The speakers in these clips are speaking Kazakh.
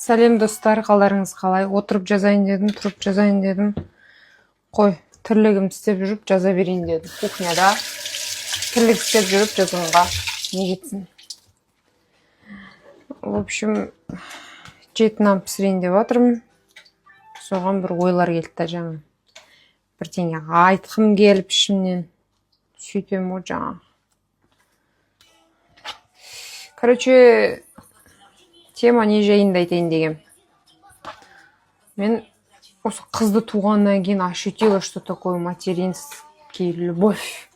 Сәлем достар, қалдарыңыз қалай? Отырып жазайын дедім, тұрып жазайын дедім. Қой, тірлігім істеп жүріп жаза берейін дедім. Кухняда тірлік істеп жүріп жазғанға не кетсін. В общем, жетін нан пісірейін деп отырмын. Соған бір ойлар келді жаңа. Бірдеңе айтқым келіп ішімнен. Сөйтем о жаңа. Короче, тема не жайында айтайын дегем. Мен осы қызды туғаннан кейін ощутила, что такое материнский любовь.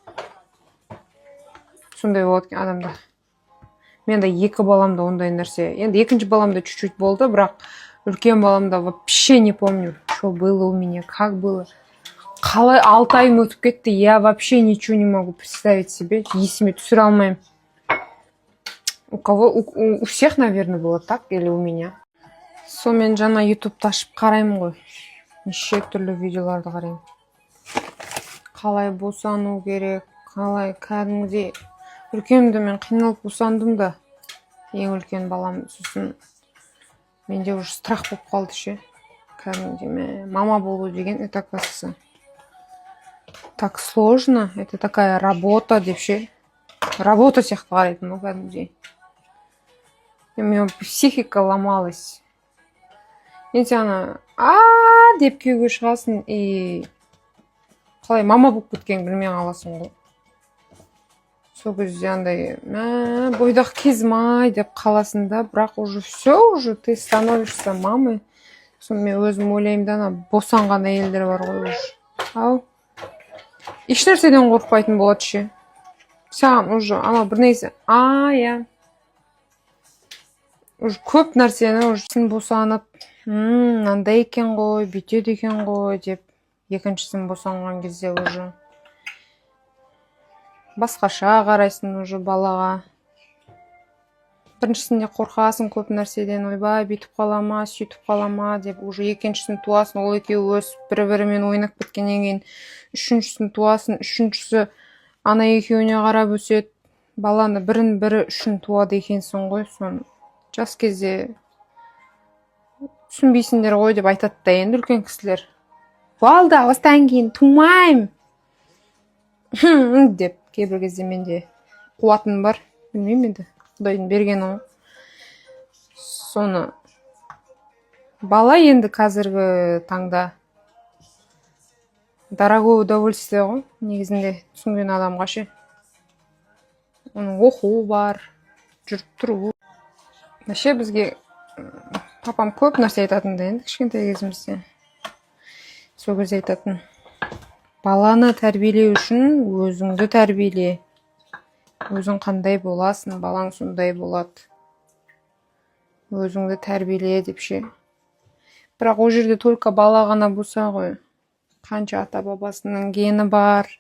Сондай болады екен адамда. Мен де екі баламда ондай нәрсе. Енді екінші баламда чуть-чуть болды, бірақ үлкен баламда вообще не помню, что было у меня, как было. Қалай 6 айым өтіп кетті, я вообще ничего не могу представить себе, есіме түсіре алмаймын. У всех, наверное, было так, или у меня. Сонымен жаңа ютубты ашып қараймын ғой. Неше түрлі видеоларды қараймын. Қалай босану керек, қалай кәдімгідей. Үлкенімде мен қиналып босандым да. Ең үлкен балам, сосын менде уже страх болып қалды ше. Кәдімгідей мама болу деген, это оказывается так сложно, это такая работа деп ше. Работа сияқты қарайтын ғой кәдімгідей. У меня психика ломалась. Енді ана деп күйеуге шығасың и қалай мама болып кеткен білмей қаласың ғой. Сол кезде андай бойдақ кезім-ай деп қаласың да, бірақ уже все, уже ты становишься мамой. Сосын мен өзім ойлаймын да, босанған әйелдер бар ғой уже. Ау. Еш нәрседен қорықпайтын болады ше. Саған уже ана бір нәрсе, я. Уже көп нәрсені уже сен босанып, андай екен ғой, бүйтеді екен ғой деп, екіншісін босанған кезде уже басқаша қарайсың уже балаға. Біріншісінде қорқасың көп нәрседен, ойбай, бүйтіп қалама, сөйтіп қалама деп, уже екіншісін туасың, ол екеуі өсіп бір-бірімен ойнап кеткеннен кейін, үшіншісін туасың, үшіншісі ана екеуіне қарап өседі, баланы бірін-бірі үшін туады екенсің ғой, сон жас кезде түсінбейсіңдер ғой деп айтады да енді үлкен кісілер. Болды, осыдан кейін тумаймын деп кейбір кезде менде қуатым бар. Білмеймін енді, Құдайдың бергені ғой. Соны бала енді қазіргі таңда дорогое удовольствие ғой, негізінде түсінген адамға ше. Оның оқуы бар, жүріп тұруы. Вообще бізге папам көп нәрсе айтатын да енді кішкентай кезімізде. Сол кезде айтатын: баланы тәрбиелеу үшін өзіңді тәрбиеле. Өзің қандай боласың, балаң сондай болады. Өзіңді тәрбиеле деп ше. Бірақ о жерде только бала ғана болса ғой. Қанша ата бабасының гені бар.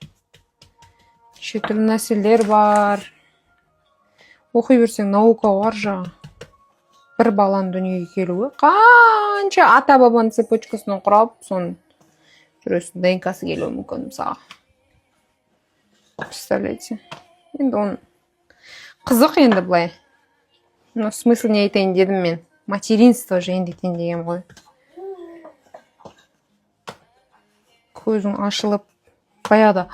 Неше түрлі нәрселер бар. Оқи берсең наука бар жағы. Бір баланың дүниеге келуі. Қанша ата бабаның цепочкасынан құрап, соның жүресің ДНК-сы келуі мүмкін мысалға. Представляете? Енді оның қызық енді былай. Но смысл не айтайын дедім мен. Материнство жайында айтайын дегем ғой. Көзің ашылып, баяғыда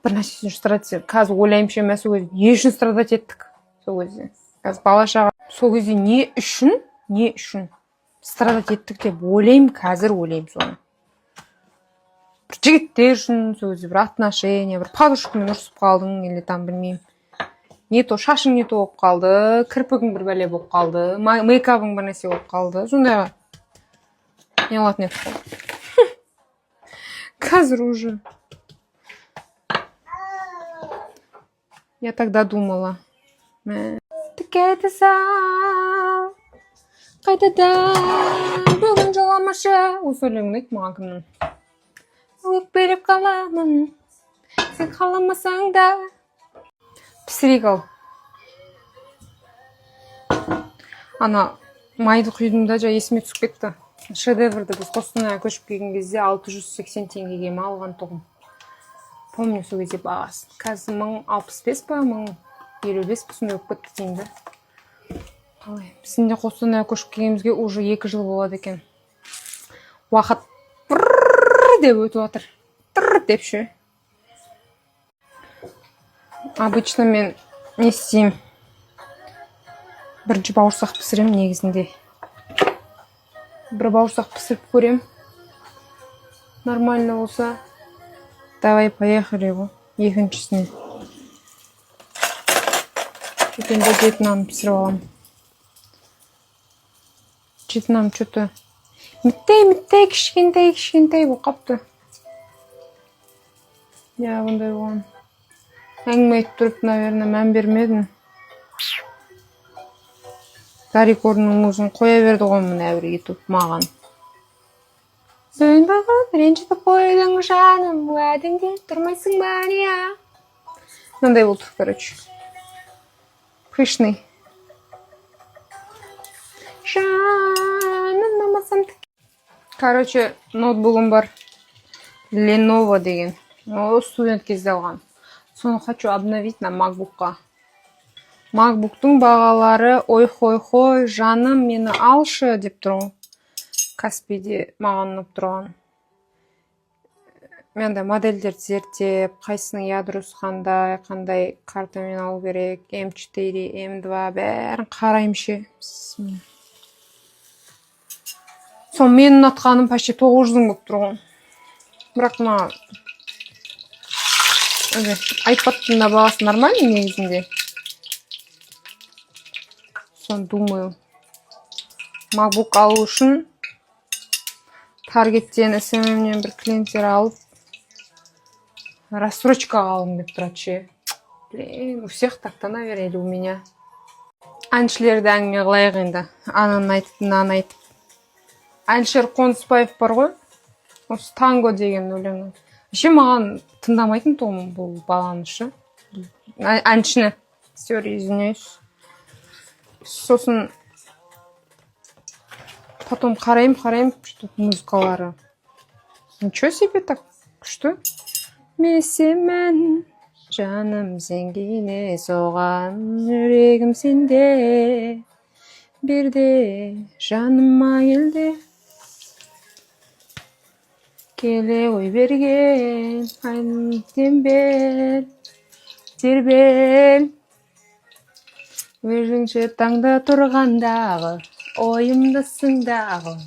бір нәрсесін страдать. Қазір ойлаймын ше, сол кезде не үшін страдать еттік? Сол кезде. Қазір бала шаға сол кезде не үшін страдать еттік деп ойлаймын, қазір ойлаймын соны. Бір жігіттер үшін, сол кезде бір отношения, бір подружкамен ұрысып қалдың, или там білмеймін. Не то шашың не то болып қалды, кірпігің бір бәле болып қалды, мейкабың бір нәрсе болып қалды. Сондайға не алатын еді ғой. Қазір уже. Я тогда думала. Тікеді сал, қайтадан бүгін жоламашы. Осы өлеңін айт маған кімнің. Өкпелеп қаламын, сен қаламасаң да. Пісірек ал. Ана майды құйдым да жа есіме түсіп кетті. Шедеврді біз Қостанайға көшіп келген кезде 680 теңгеге алған тұғым. Помню сол кезде бағасын. Қазір 1065 па, 1055 сондай болып кетті деймді. қалай біздің де Қостанайға көшіп келгенімізге уже 2 жыл болады екен. Уақыт деп өтіп жатыр. Деп ше. Обычно мен не істеймін? Бірінші бауырсақ пісірем негізінде. Бір бауырсақ пісіріп көрем. Нормально болса, давай поехали ғой. Екіншісіне. Екенде жетінаны пісіріп алам. Жетінам что-то миттей кішкентай болып қапты. Я бұндай болған. Әңгіме айтып тұрып, наверное, мән бермедім. Дарикорның музын қоя берді ғой мына бір YouTube маған. Сен баған ренжітіп қойдың жаным, уәдіңде тұрмайсың ба не? Мынандай болды, короче. Пышный. Жаным намасам. Короче, ноутбугым бар. Lenovo деген. О, студент кезде алған. Соны хочу обновить на MacBook'қа. MacBook'тың бағалары ой-хой-хой, жаным мені алшы деп тұрған. Каспиде маған ұнап тұрған. Мен де модельдерді зерттеп, қайсының ядросы қандай картамен алу керек, M4, M2 бәрін қараймын ше. Сон мен ұнатқаным почти 900 болып тұрған. Бірақ мына iPad'тың да бағасы нормальный негізінде. Сон думаю, MacBook алу үшін Target'тен SMM-нен бір клиенттер алып, рассрочкаға алым деп тұрады ше. Блин, у всех так-то, наверное, или у меня. Әншілерді әңгіме қылайық енді. Ананы айтып, мынаны айтып. Әлішер Қонысбаев бар ғой. Осы танго деген өлеңі. Ше маған тыңдамайтын тұғым бұл баланы ше. Әншіні. Сори, извиняюсь. Сосын потом қарайым, что музыкалары. Ничего себе так, күшті. Месемен жаным сенгейне соған, жүрегім сенде, бірде жаныма келде. Келе ой берген, айным тембел, тербел. Өзіңше таңда тұрғандағы, ойымдасыңдағы.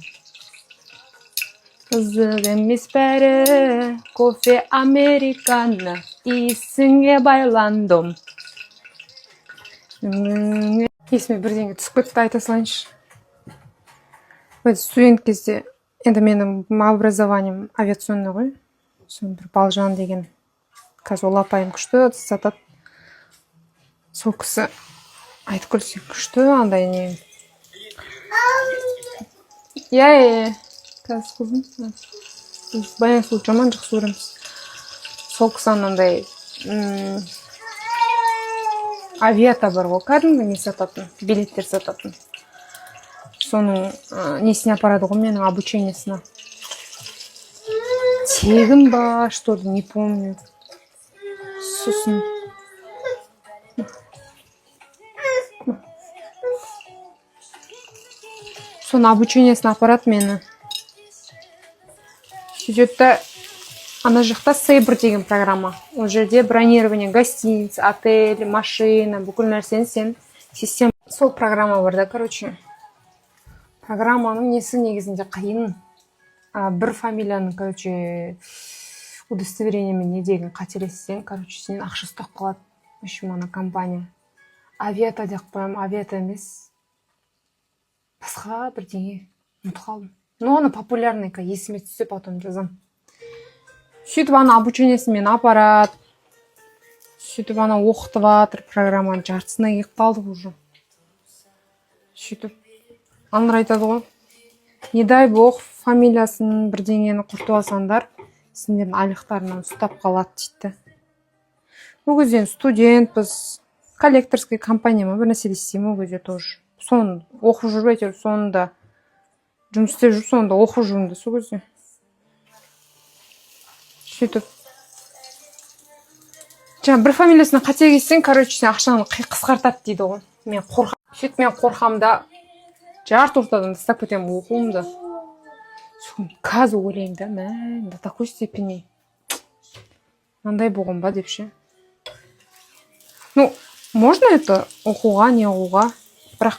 Қызық емес бәрі, кофе американо, исіңе байландым. Есіме бірдеңе түсіп кетті, айта салайыншы. Студент кезде, енді менің образованием авиационный ғой. Сон бір Балжан деген қазір ол апайым күшті сатады. Сол кісі айтып көрсең күшті андай не. Я қазір қызым. Біз баян сұлу жаман жақсы көреміз. Сол кісі анандай авиата бар ғой, кәдімгі не сататын, билеттер сататын. Соның несіне апарады ғой менің обучениесіне. Тегін ба, что ли, не помню. Сосын. Соны обучениесіне апарады мені. Сөйтті, ана жақта Сейбр деген программа. Ол жерде бронирование, гостиниц, отель, машина, бүкіл нәрсені сен система. Сол программа бар да, короче. Программаның несі негізінде қиын. Бір фамилияның, короче, удостоверениемен не деген қателессең, короче, сенен ақша ұстап қалады. В общем, ана компания. Авиата деп қоям, авиата емес. Басқа бірдеңе ұмытып қалдым. Но оны популярный, есіме түссе, потом жазам. Сөйтіп ана обучениесімен апарат. Сөйтіп ана оқытып атыр программаны жартысына келіп қалдық уже. Сөйтіп Анар айтады ғой. Не дай бог фамилиясын бірдеңені құртып алсаңдар, сендердің айлықтарынан ұстап қалады дейді. Ол кезде студентпіз, коллекторский компанияма бір нәрсе істеймін ол кезде тоже. Соны оқып жүріп әйтеуір соңында жұмыс істеп жүріп соңында оқып жүрмін сол кезде. Сөйтіп жаңа бір фамилиясына қате кетсең, короче, сен ақшаны қысқартады дейді ғой. Мен қорқамын. сөйтіп мен қорқам да жарты ортадан тастап кетемін оқуымды. Қазір ойлаймын да, мә, до такой степени мынандай болған ба деп ше. Ну, можно это оқуға, не оқуға, бірақ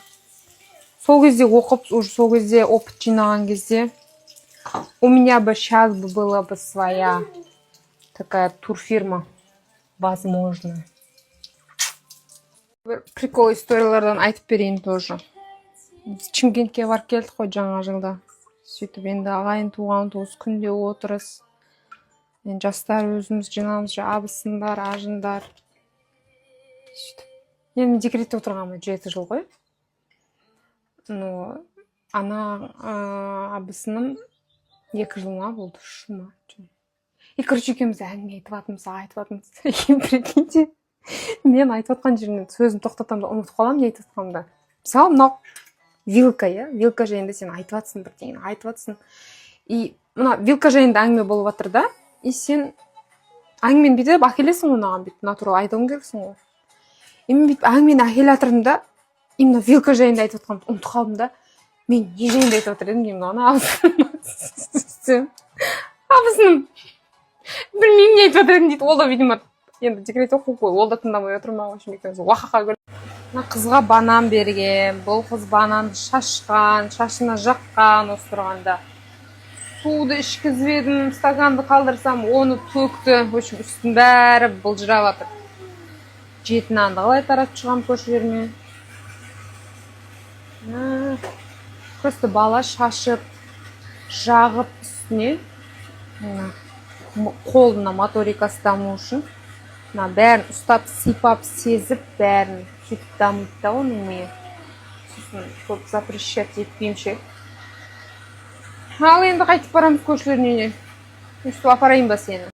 сол кезде оқып, уже сол кезде опыт жинаған кезде у меня бы сейчас была бы своя такая турфирма, возможно. Бір прикол историялардан айтып берейін тоже. Шымкентке барып келдік қой жаңа жылда. Сөйтіп енді ағайын туған туыс күнде отырыс. Мен жастар өзіміз жиналамыз, абысындар, ажындар. Сөйтіп. Енді декретте отырғанмын 7 жыл ғой. Ну, ана абысыным 2 жылма болды, шума. И, короче, екеуміз әңгіме айтыватымыз. Прикиньте, мен айтыватқан жерімнен сөзім тоқтатам да ұмытып қаламын, не айтыватқанымда. Мысалы, мынау вилка, иә? Вилка жайында сен айтыватсың, бірдеңені айтыватсың. И мына вилка жайында әңгіме болып жатыр да, и сен әңгімені бүйтіп әкелесің онаған, бүйтіп натурал айтуың керексің ғой. И мен бүйтіп әңгімені әкеле жатырмын да, именно вилка жайында айтыватқанымды ұмытып қалдым да, мен не жайында айтып жатыр едім деймін, ана абысыным. Білмеймін не айтып жатыр едім дейді, ол да видимо енді декрет оқу ғой, ол да тыңдамай отыр ма, екеуміз уақақа күліп. Мына қызға банан берген, бұл қыз бананды шашқан, шашына жаққан осы тұрғанда. Суды ішкізіп едім, стаканды қалдырсам, оны төкті. В общем, үстін бәрі былжырап жатыр. Жеті нанды қалай таратып шығамын көршілеріме. Просто бала шашып, жағып үстіне. Қолына моторикасы даму үшін. Бәрін ұстап, сипап, сезіп, бәрін сөйтіп дамыды да оның миы. Сосын көп запрещать етпеймше. Ал енді қайтып барамыз көршілердің үйіне. Өстіп апарайын ба сені?